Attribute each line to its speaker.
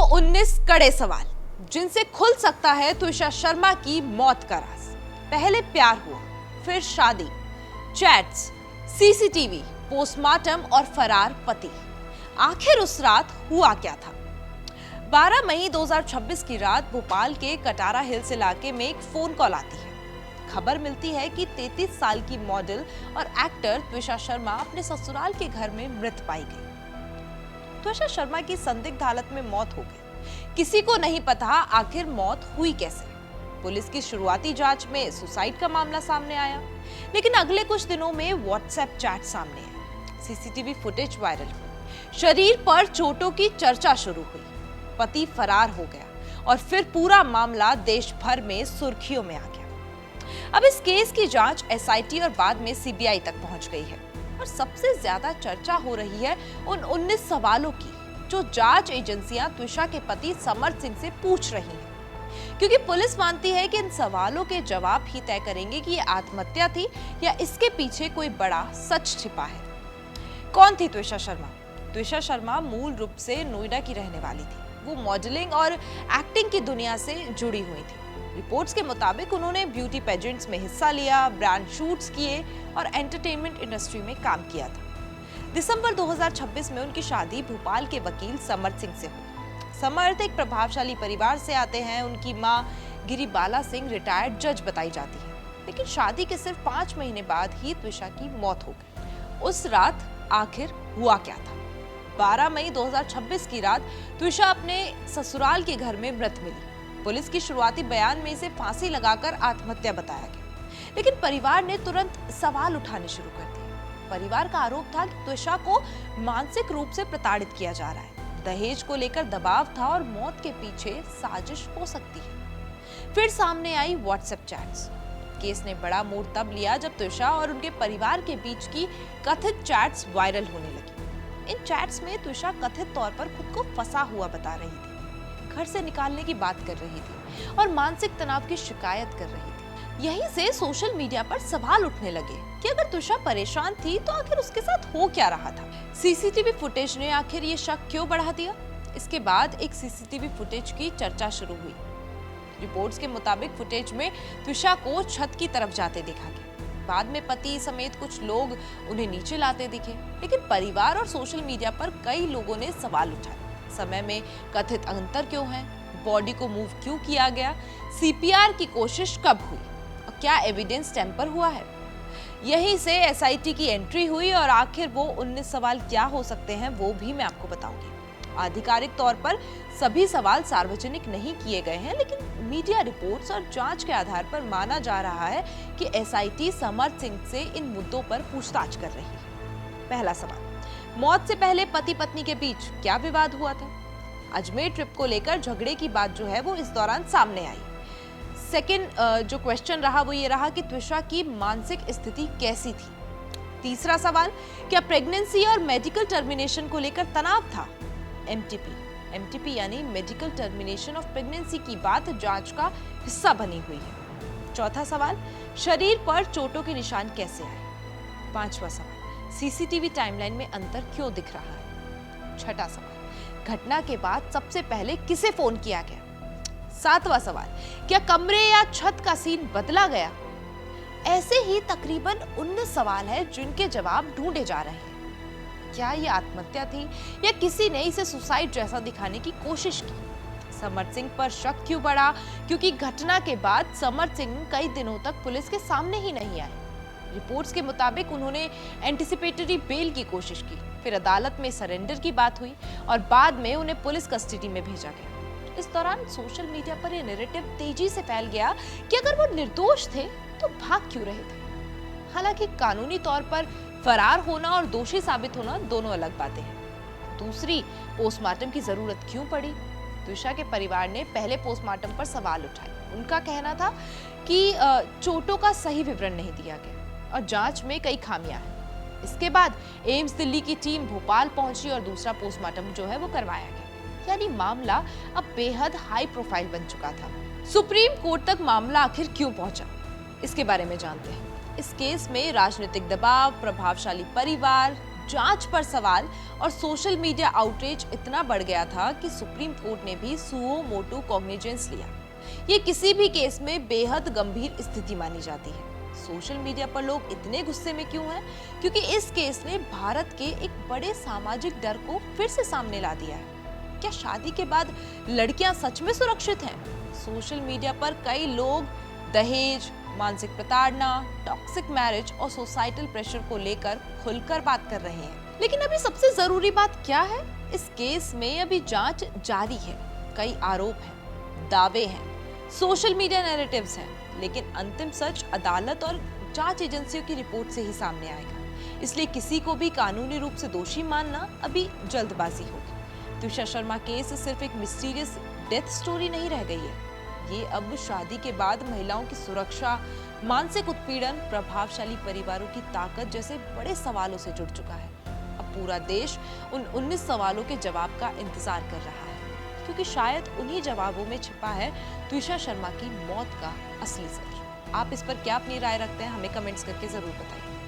Speaker 1: 19 कड़े सवाल जिनसे खुल सकता है त्विषा शर्मा की मौत का राज। पहले प्यार हुआ, फिर शादी, चैट्स, सीसीटीवी, पोस्टमार्टम और फरार पति। आखिर उस रात हुआ क्या था? 12 मई 2026 की रात भोपाल के कटारा हिल्स इलाके में एक फोन कॉल आती है। खबर मिलती है कि 33 साल की मॉडल और एक्टर त्विषा शर्मा अपने ससुराल के घर में मृत पाई गई। त्विषा शर्मा की संदिग्ध हालत में मौत हो गई। किसी को नहीं पता आखिर मौत हुई कैसे। पुलिस की शुरुआती जांच में सुसाइड का मामला सामने आया, लेकिन अगले कुछ दिनों में व्हाट्सएप चैट सामने आए, सीसीटीवी फुटेज वायरल हुई, शरीर पर चोटों की चर्चा शुरू हुई, पति फरार हो गया और फिर पूरा मामला देश भर में सुर्खियों में आ गया। अब इस केस की जांच एसआईटी और बाद में सीबीआई तक पहुंच गई है और सबसे ज्यादा चर्चा हो रही है उन 19 सवालों की जो जांच एजेंसियां त्विषा के पति समर्थ सिंह से पूछ रही हैं, क्योंकि पुलिस मानती है कि इन सवालों के जवाब ही तय करेंगे कि ये आत्महत्या थी या इसके पीछे कोई बड़ा सच छिपा है। कौन थी त्विषा शर्मा? त्विषा शर्मा मूल रूप से नोएडा की रहने वाली थी। वो मॉडलिंग और एक्टिंग की दुनिया से जुड़ी हुई थी। रिपोर्ट्स के मुताबिक उन्होंने ब्यूटी पेजेंट्स में हिस्सा लिया, ब्रांड शूट्स किए और एंटरटेनमेंट इंडस्ट्री में काम किया था। दिसंबर 2026 में उनकी शादी भोपाल के वकील समर्थ सिंह से हुई। समर्थ एक प्रभावशाली परिवार से आते हैं। उनकी मां गिरिबाला सिंह रिटायर्ड जज बताई जाती है, लेकिन शादी के सिर्फ 5 महीने बाद ही त्विषा की मौत हो गई। उस रात आखिर हुआ क्या था? 12 मई 2026 की रात त्विषा अपने ससुराल के घर में मृत मिली। पुलिस की शुरुआती बयान में इसे फांसी लगाकर आत्महत्या बताया गया, लेकिन परिवार ने तुरंत सवाल उठाने शुरू कर दिए। परिवार का आरोप था कि त्विषा को मानसिक रूप से प्रताड़ित किया जा रहा है, दहेज को लेकर दबाव था और मौत के पीछे साजिश हो सकती है। फिर सामने आई व्हाट्सएप चैट्स। केस ने बड़ा मोड़ तब लिया जब त्विषा और उनके परिवार के बीच की कथित चैट्स वायरल होने लगी। इन चैट्स में त्विषा कथित तौर पर खुद को फंसा हुआ बता रही थी, घर से निकालने की बात कर रही थी और मानसिक तनाव की शिकायत कर रही थी। यहीं से सोशल मीडिया पर सवाल उठने लगे कि अगर त्विषा परेशान थी तो आखिर उसके साथ हो क्या रहा था। सीसीटीवी फुटेज ने आखिर ये शक क्यों बढ़ा दिया? इसके बाद एक सीसीटीवी फुटेज की चर्चा शुरू हुई। रिपोर्ट्स के मुताबिक फुटेज में त्विषा को छत की तरफ जाते देखा गया। बाद में पति समेत कुछ लोग उन्हें नीचे लाते दिखे, लेकिन परिवार और सोशल मीडिया पर कई लोगों ने सवाल उठाए। समय में कथित अंतर क्यों है? बॉडी को मूव क्यों किया गया? सीपीआर की कोशिश कब हुई? और क्या एविडेंस टेम्पर हुआ है? यहीं से एसआईटी की एंट्री हुई और आखिर वो 19 सवाल क्या हो सकते हैं वो भी मैं आपको बताऊंगी। आधिकारिक तौर पर सभी सवाल सार्वजनिक नहीं किए गए हैं, लेकिन मीडिया रिपोर्ट्स और जांच के आधार पर माना जा रहा है कि एसआईटी समर्थ सिंह से इन मुद्दों पर पूछताछ कर रही है। पहला सवाल, मौत से पहले पति पत्नी के बीच क्या विवाद हुआ था? अजमेर ट्रिप को लेकर झगड़े की बात जो है वो इस दौरान सामने आई। सेकंड जो क्वेश्चन रहा वो ये रहा कि त्विषा की मानसिक स्थिति कैसी थी? तीसरा सवाल, क्या प्रेगनेंसी और मेडिकल टर्मिनेशन को लेकर तनाव था? एमटीपी यानी मेडिकल टर्मिनेशन ऑफ प्रेगनेंसी की बात जांच का हिस्सा बनी हुई है। चौथा सवाल, शरीर पर चोटों के निशान कैसे आए? पांचवा सवाल, सीसीटीवी टाइमलाइन में अंतर क्यों दिख रहा है? छठा सवाल, घटना के बाद सबसे पहले किसे फोन किया गया? सातवां सवाल, क्या कमरे या छत का सीन बदला गया? ऐसे ही तकरीबन 19 सवाल हैं जिनके जवाब ढूंढे जा रहे हैं। क्या ये आत्महत्या थी या किसी ने इसे सुसाइड जैसा दिखाने की कोशिश की? समर्थ सिंह पर शक क्यों बढ़ा? क्योंकि घटना के बाद समर्थ सिंह कई दिनों तक पुलिस के सामने ही नहीं आए। रिपोर्ट्स के मुताबिक उन्होंने एंटिसिपेटरी बेल की कोशिश की, फिर अदालत में सरेंडर की बात हुई और बाद में उन्हें पुलिस कस्टडी में भेजा गया। इस दौरान सोशल मीडिया पर यह नैरेटिव तेजी से फैल गया कि अगर वो निर्दोष थे तो भाग क्यों रहे थे? हालांकि कानूनी तौर पर फरार होना और दोषी साबित होना दोनों अलग बातें हैं। दूसरी, पोस्टमार्टम की जरूरत क्यों पड़ी? त्विषा के परिवार ने पहले पोस्टमार्टम पर सवाल उठाए। उनका कहना था कि चोटों का सही विवरण नहीं दिया गया और जांच में कई खामियां हैं। इसके बाद एम्स दिल्ली की टीम भोपाल पहुंची और दूसरा पोस्टमार्टम जो है वो करवाया गया। यानी मामला अब बेहद हाई प्रोफाइल बन चुका था। सुप्रीम कोर्ट तक मामला आखिर क्यों पहुंचा, इसके बारे में जानते हैं। इस केस में राजनीतिक दबाव, प्रभावशाली परिवार, जांच पर सवाल और सोशल मीडिया आउटरीच इतना बढ़ गया था कि सुप्रीम कोर्ट ने भी सुओ मोटो कॉग्निजेंस लिया। ये किसी भी केस में बेहद गंभीर स्थिति मानी जाती है। सोशल मीडिया पर लोग इतने गुस्से में क्यों हैं? क्योंकि इस केस ने भारत के एक बड़े सामाजिक डर को फिर से सामने ला दिया है। क्या शादी के बाद लड़कियां सच में सुरक्षित हैं? सोशल मीडिया पर कई लोग दहेज, मानसिक प्रताड़ना, टॉक्सिक मैरिज और सोसाइटल प्रेशर को लेकर खुलकर बात कर रहे हैं। लेकिन अभी सबसे जरूरी बात क्या है? इस केस में अभी जांच जारी है। कई आरोप हैं, दावे हैं, सोशल मीडिया नैरेटिव्स हैं, लेकिन अंतिम सच अदालत और जांच एजेंसियों की रिपोर्ट से ही सामने आएगा। इसलिए किसी को भी कानूनी रूप से दोषी मानना अभी जल्दबाजी होगी। त्विषा शर्मा केस सिर्फ एक मिस्टीरियस डेथ स्टोरी नहीं रह गई है। ये अब शादी के बाद महिलाओं की सुरक्षा, मानसिक उत्पीड़न, प्रभावशाली परिवारों की ताकत जैसे बड़े सवालों से जुड़ चुका है। अब पूरा देश उन 19 सवालों के जवाब का इंतजार कर रहा है, क्योंकि शायद उन्हीं जवाबों में छिपा है त्विषा शर्मा की मौत का असली सच। आप इस पर क्या अपनी राय रखते हैं? हमें कमेंट्स करके जरूर बताइए।